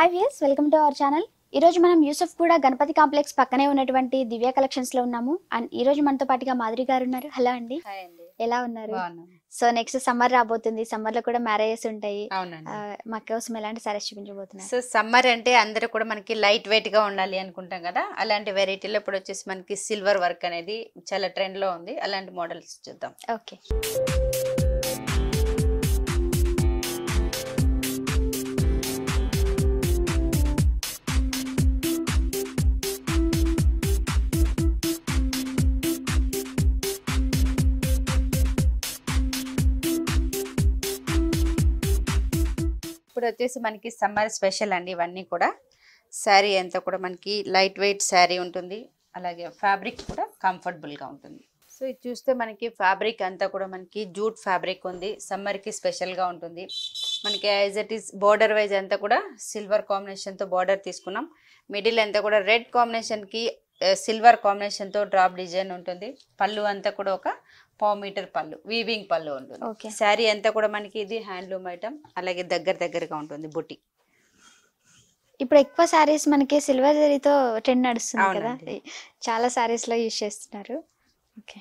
Hi viewers, welcome to our channel. ఈ రోజు మనం యూసఫ్ కూడా గణపతి కాంప్లెక్స్ పక్కనే ఉన్నటువంటి దివ్య కలెక్షన్స్ లో ఉన్నాము. అండ్ ఈ రోజు మనతో పాటుగా మాధురి గారు ఉన్నారు. హలో అండి. హాయ్ అండి. ఎలా ఉన్నారు? బాగున్నాను. సో నెక్స్ట్ సమ్మర్ రాబోతుంది. సమ్మర్ లో కూడా మ్యారేజెస్ ఉంటాయి. అవునండి. మా కోసం ఎలాంటి సారీస్ చూపించబోతున్నారు? సో సమ్మర్ అంటే అందరూ కూడా మనకి లైట్ వెయిట్ గా ఉండాలి అనుకుంటాం కదా, అలాంటి వెరైటీలో ఇప్పుడు వచ్చేసి మనకి సిల్వర్ వర్క్ అనేది చాలా ట్రెండ్ లో ఉంది. అలాంటి మోడల్స్ చూద్దాం. ఓకే. ఇప్పుడు వచ్చేసి మనకి సమ్మర్ స్పెషల్ అండి. ఇవన్నీ కూడా శారీ అంతా కూడా మనకి లైట్ వెయిట్ శారీ ఉంటుంది. అలాగే ఫ్యాబ్రిక్ కూడా కంఫర్టబుల్ గా ఉంటుంది. సో ఇది చూస్తే మనకి ఫ్యాబ్రిక్ అంతా కూడా మనకి జూట్ ఫ్యాబ్రిక్ ఉంది. సమ్మర్ కి స్పెషల్ గా ఉంటుంది. మనకి as it is border wise అంతా కూడా సిల్వర్ కాంబినేషన్ తో బోర్డర్ తీసుకున్నాం. మిడిల్ అంతా కూడా రెడ్ కాంబినేషన్ కి సిల్వర్ కాంబినేషన్ తో డ్రాప్ డిజైన్ ఉంటుంది. పళ్ళు అంతా కూడా ఒక 1.5 మీటర్ పళ్ళు, వీవింగ్ పళ్ళు ఉంటుంది. శారీ అంతా కూడా మనకి ఇది హ్యాండ్లూమ్ ఐటమ్. అలాగే దగ్గరగా ఉంటుంది బుట్టి. ఇప్పుడు ఎక్కువ సారీస్ మనకి సిల్వర్ జరీతో ట్రెండ్ నడుస్తుంది కదా, చాలా సారీస్ లో యూజ్ చేస్తున్నారు. ఓకే.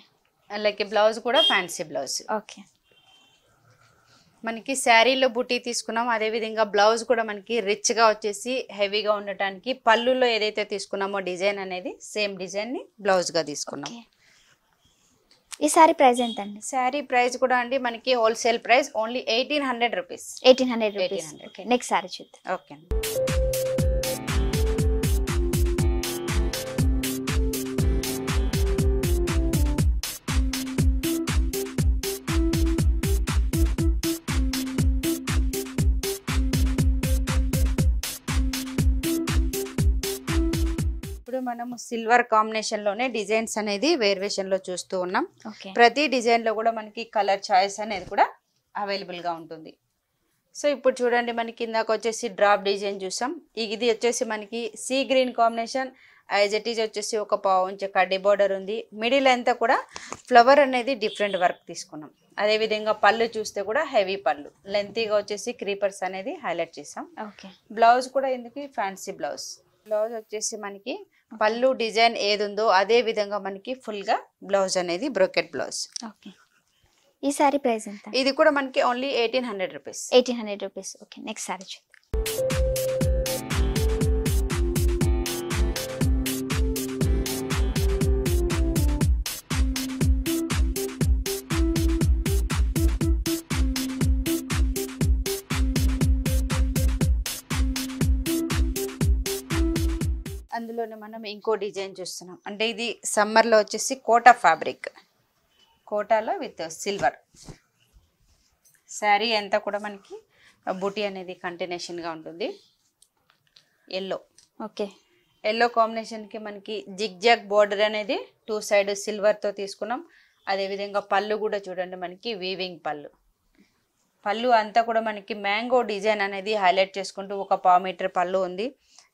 అలాగే బ్లౌజ్ కూడా ఫ్యాన్సీ బ్లౌజ్. ఓకే. మనకి శారీలో బుట్టి తీసుకున్నాం. అదే విధంగా బ్లౌజ్ కూడా మనకి రిచ్ గా వచ్చేసి హెవీగా ఉండటానికి పళ్ళులో ఏదైతే తీసుకున్నామో డిజైన్ అనేది సేమ్ డిజైన్ ని బ్లౌజ్ గా తీసుకున్నాం. ఈ సారీ ప్రైస్ ఎంత అండి? శారీ ప్రైస్ కూడా అండి మనకి wholesale price only 1800 rupees. 1800 rupees. Okay. Next sorry చూద్దాం. ఓకే. మనము సిల్వర్ కాంబినేషన్ లోనే డిజైన్స్ అనేది వేరియేషన్ లో చూస్తూ ఉన్నాం. ప్రతి డిజైన్ లో కూడా మనకి కలర్ చాయిస్ అనేది కూడా అవైలబుల్ గా ఉంటుంది. సో ఇప్పుడు చూడండి, మనకి ఇందాక వచ్చేసి డ్రాప్ డిజైన్ చూసాం. ఇది వచ్చేసి మనకి sea green combination. As it is వచ్చేసి ఒక 1.5 ఇంచ్ కడ్డీ బోర్డర్ ఉంది. మిడిల్ అంతా కూడా ఫ్లవర్ అనేది డిఫరెంట్ వర్క్ తీసుకున్నాం. అదే విధంగా పళ్ళు చూస్తే కూడా హెవీ పళ్ళు, లెంతీగా వచ్చేసి క్రీపర్స్ అనేది హైలైట్ చేసాం. బ్లౌజ్ కూడా ఎందుకు ఫ్యాన్సీ బ్లౌజ్. బ్లౌజ్ వచ్చేసి మనకి పళ్ళు డిజైన్ ఏది ఉందో అదే విధంగా మనకి ఫుల్ గా బ్లౌజ్ అనేది బ్రోకెట్ బ్లౌజ్. ఈ సారీ ప్రైస్ ఎంత? ఇది కూడా మనకి only 1800 rupees. 1800 rupees. Okay. Next sorry చూద్దాం. అందులోనే మనం ఇంకో డిజైన్ చూస్తున్నాం. అంటే ఇది సమ్మర్ లో వచ్చేసి కోటా ఫ్యాబ్రిక్, కోటాలో విత్ సిల్వర్. శారీ అంతా కూడా మనకి బూటీ అనేది కంటిన్యూషన్ గా ఉంటుంది. ఎల్లో. ఓకే. ఎల్లో కాంబినేషన్ కి మనకి జిగ్ జాగ్ బోర్డర్ అనేది 2 సైడ్ సిల్వర్ తో తీసుకున్నాం. అదే విధంగా పళ్ళు కూడా చూడండి, మనకి వీవింగ్ పళ్ళు. పళ్ళు అంతా కూడా మనకి మ్యాంగో డిజైన్ అనేది హైలైట్ చేసుకుంటూ ఒక 1.5 మీటర్ పళ్ళు ఉంది.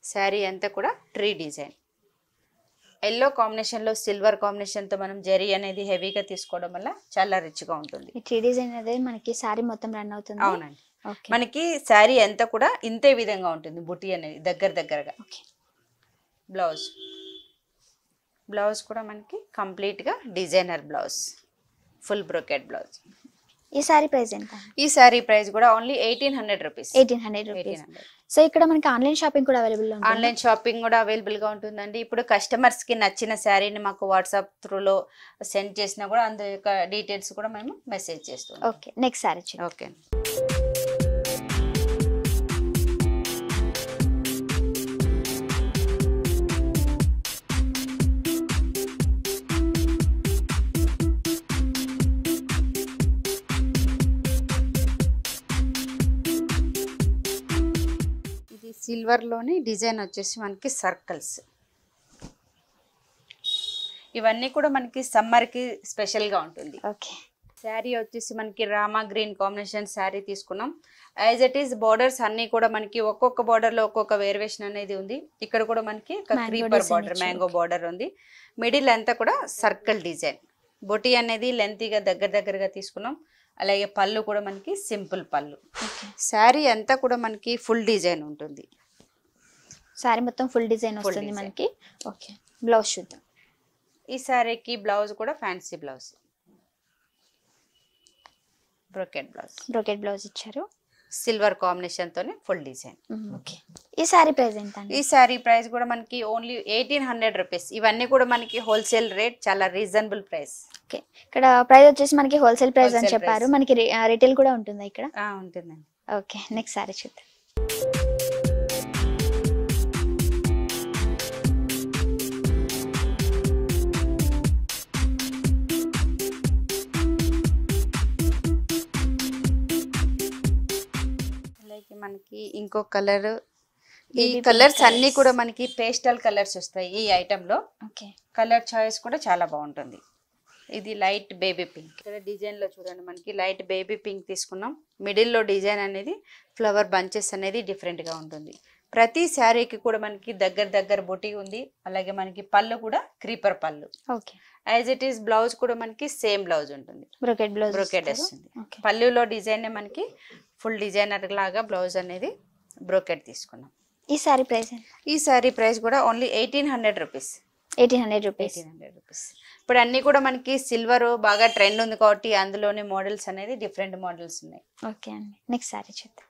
శారీ అంతా కూడా ట్రీ డిజైన్. ఎల్లో కాంబినేషన్ లో సిల్వర్ కాంబినేషన్ తో మనం జరీ అనేది హెవీగా తీసుకోవడం వల్ల చాలా రిచ్ గా ఉంటుంది. ఈ ట్రీ డిజైన్ అనేది మనకి శారీ మొత్తం రన్ అవుతుంది. అవునండి. మనకి శారీ అంతా కూడా ఇంతే విధంగా ఉంటుంది. బుట్టి అనేది దగ్గరగా. బ్లౌజ్. బ్లౌజ్ కూడా మనకి కంప్లీట్ గా designer blouse, full brocade blouse. ఈ సారీ ప్రైస్ ఎంత? ఈ సారీ ప్రైస్ కూడా ఓన్లీ 1800 రూపీస్. 1800 రూపీస్. సో ఇక్కడ మనకి ఆన్లైన్ షాపింగ్ కూడా అవైలబుల్ ఉంది. ఆన్లైన్ షాపింగ్ కూడా అవైలబుల్ గా ఉంటుందండి. ఇప్పుడు కస్టమర్స్ కి నచ్చిన శారీని మాకు వాట్సాప్ త్రూలో సెండ్ చేసినా కూడా అందు యొక్క డీటెయిల్స్ కూడా మేము మెసేజ్ చేస్తాం. Okay. Next sorry. Okay. Silver లోని డిజైన్ వచ్చేసి మనకి సర్కిల్స్. ఇవన్నీ కూడా మనకి సమ్మర్ కి స్పెషల్ గా ఉంటుంది. ఓకే. శారీ వచ్చేసి మనకి రామా గ్రీన్ కాంబినేషన్ శారీ తీసుకున్నాం. యాజ్ ఇట్ ఈస్ బోర్డర్స్ అన్ని కూడా మనకి ఒక్కొక్క బోర్డర్ లో ఒక్కొక్క వేరియేషన్ అనేది ఉంది. ఇక్కడ కూడా మనకి క్రీపర్ బోర్డర్, మ్యాంగో బోర్డర్ ఉంది. మిడిల్ అంతా కూడా సర్కిల్ డిజైన్. బొటీ అనేది లెంతీగా దగ్గరగా తీసుకున్నాం. అలాగే పళ్ళు కూడా మనకి సింపుల్ పళ్ళు. శారీ అంతా కూడా మనకి ఫుల్ డిజైన్ ఉంటుంది. సారీ మొత్తం ఫుల్ డిజైన్ వస్తుంది మనకి. ఓకే, బ్లౌజ్ చూద్దాం. ఈ సారీకి బ్లౌజ్ కూడా ఫ్యాన్సీ బ్లౌజ్, బ్రోకెట్ బ్లౌజ్ ఇచ్చారు. సిల్వర్ కాంబినేషన్ తోనే ఫుల్ డిజైన్. ఓకే, ఈ సారీ ప్రైస్ ఎంత అండి? ఈ సారీ ప్రైస్ కూడా మనకి ఓన్లీ 1800 రూపీస్. ఇవన్నీ కూడా మనకి హోల్సేల్ రేట్, చాలా రీజనబుల్ ప్రైస్. ఓకే, ఇక్కడ ప్రైస్ వచ్చేసి మనకి హోల్సేల్ ప్రైస్ అని చెప్పారు. మనకి రిటైల్ కూడా ఉంటుందా ఇక్కడ? ఉంటుందండి. ఓకే, నెక్స్ట్ సారీ చూద్దాం. మనకి ఇంకో కలర్, ఈ కలర్స్ అన్ని కూడా మనకి పేస్టల్ కలర్స్ వస్తాయి ఈ ఐటమ్ లో. కలర్ చాయిస్ కూడా చాలా బాగుంటుంది. ఇది లైట్ బేబీ పింక్. ఇక్కడ డిజైన్ లో చూడండి మనకి లైట్ బేబీ పింక్ తీసుకున్నాం. మిడిల్ లో డిజైన్ అనేది ఫ్లవర్ బంచెస్ అనేది డిఫరెంట్ గా ఉంటుంది. ప్రతి శారీకి కూడా మనకి దగ్గర బుటీ ఉంది. అలాగే మనకి పళ్ళు కూడా క్రీపర్ పళ్ళు. యాజ్ ఇట్ ఈస్ బ్లౌజ్ కూడా మనకి సేమ్ బ్లౌజ్ ఉంటుంది, బ్రోకెట్ వస్తుంది. పళ్ళులో డిజైన్ మనకి ఫుల్ డిజైనర్ లాగా బ్లౌజ్ అనేది బ్రోకెట్ తీసుకున్నాం. ఈ సారీ ప్రైస్? ఈ సారీ ప్రైస్ కూడా ఓన్లీ 1800 రూపీస్. 1800 రూపీస్. ఇప్పుడు అన్ని కూడా మనకి సిల్వర్ బాగా ట్రెండ్ ఉంది కాబట్టి అందులోనే మోడల్స్ అనేది డిఫరెంట్ మోడల్స్ ఉన్నాయి. ఓకే అండి, నెక్స్ట్ సారీ చూద్దాం.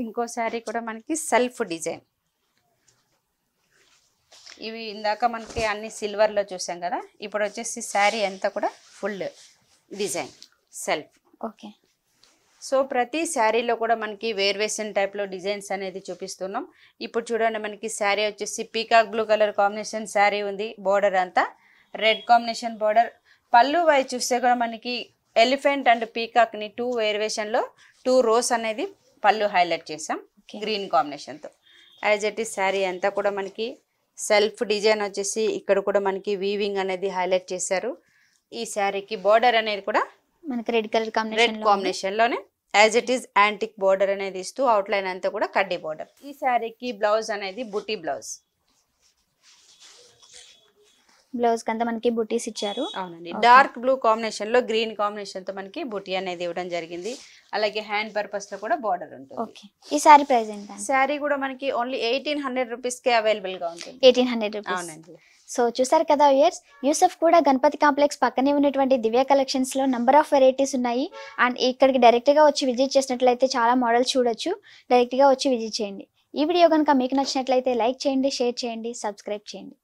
ఇంకో శారీ కూడా మనకి సెల్ఫ్ డిజైన్. ఇవి ఇందాక మనకి అన్ని సిల్వర్ లో చూసాం కదా, ఇప్పుడు వచ్చేసి శారీ అంతా కూడా full design self. Okay, so ప్రతి శారీలో కూడా మనకి వేరియేషన్ టైప్ లో డిజైన్స్ అనేది చూపిస్తున్నాం. ఇప్పుడు చూడండి మనకి శారీ వచ్చేసి peacock blue colour combination sari ఉంది. బోర్డర్ అంతా రెడ్ కాంబినేషన్ బోర్డర్. పళ్ళు వైజ్ చూస్తే కూడా మనకి ఎలిఫెంట్ అండ్ పీకాక్ ని 2 వేరియేషన్ లో 2 రోస్ అనేది పళ్ళు హైలైట్ చేసాం గ్రీన్ కాంబినేషన్ తో. యాజ్ ఇట్ ఈస్ శారీ అంతా కూడా మనకి సెల్ఫ్ డిజైన్ వచ్చేసి ఇక్కడ కూడా మనకి వీవింగ్ అనేది హైలైట్ చేశారు. ఈ శారీకి బోర్డర్ అనేది కూడా మనకి రెడ్ కాంబినేషన్ లోనే as it is antique border అనేది ఇస్తూ అవుట్ లైన్ అంతా కూడా కడ్డీ బోర్డర్. ఈ శారీకి బ్లౌజ్ అనేది బుటీ బ్లౌజ్. బ్లౌజ్ కంతా మనకి బుటీస్ ఇచ్చారు. అవునండి, డార్క్ బ్లూ కాంబినేషన్ లో గ్రీన్ కాంబినేషన్ తో మనకి బుటీ అనేది ఇవ్వడం జరిగింది. అలాగే హ్యాండ్ పర్పస్ లో కూడా బార్డర్ ఉంటుంది. ఓకే, ఈ సారీ ప్రైస్ ఎంత? సారీ కూడా మనకి ఓన్లీ 1800 రూపీస్ కే అవైలబుల్ గా ఉంటుంది. 1800 రూపీస్. అవునండి. సో చూసారు కదా వ్యూయర్స్, యూసఫ్ కూడా గణపతి కాంప్లెక్స్ పక్కనే ఉన్నటువంటి దివ్య కలెక్షన్స్ లో నంబర్ ఆఫ్ వెరైటీస్ ఉన్నాయి. అండ్ ఇక్కడికి డైరెక్ట్ గా వచ్చి విజిట్ చేసినట్లయితే చాలా మోడల్స్ చూడొచ్చు. డైరెక్ట్ గా వచ్చి విజిట్ చేయండి. ఈ వీడియో కనుక మీకు నచ్చినట్లయితే లైక్ చేయండి, షేర్ చేయండి, సబ్స్క్రైబ్ చేయండి.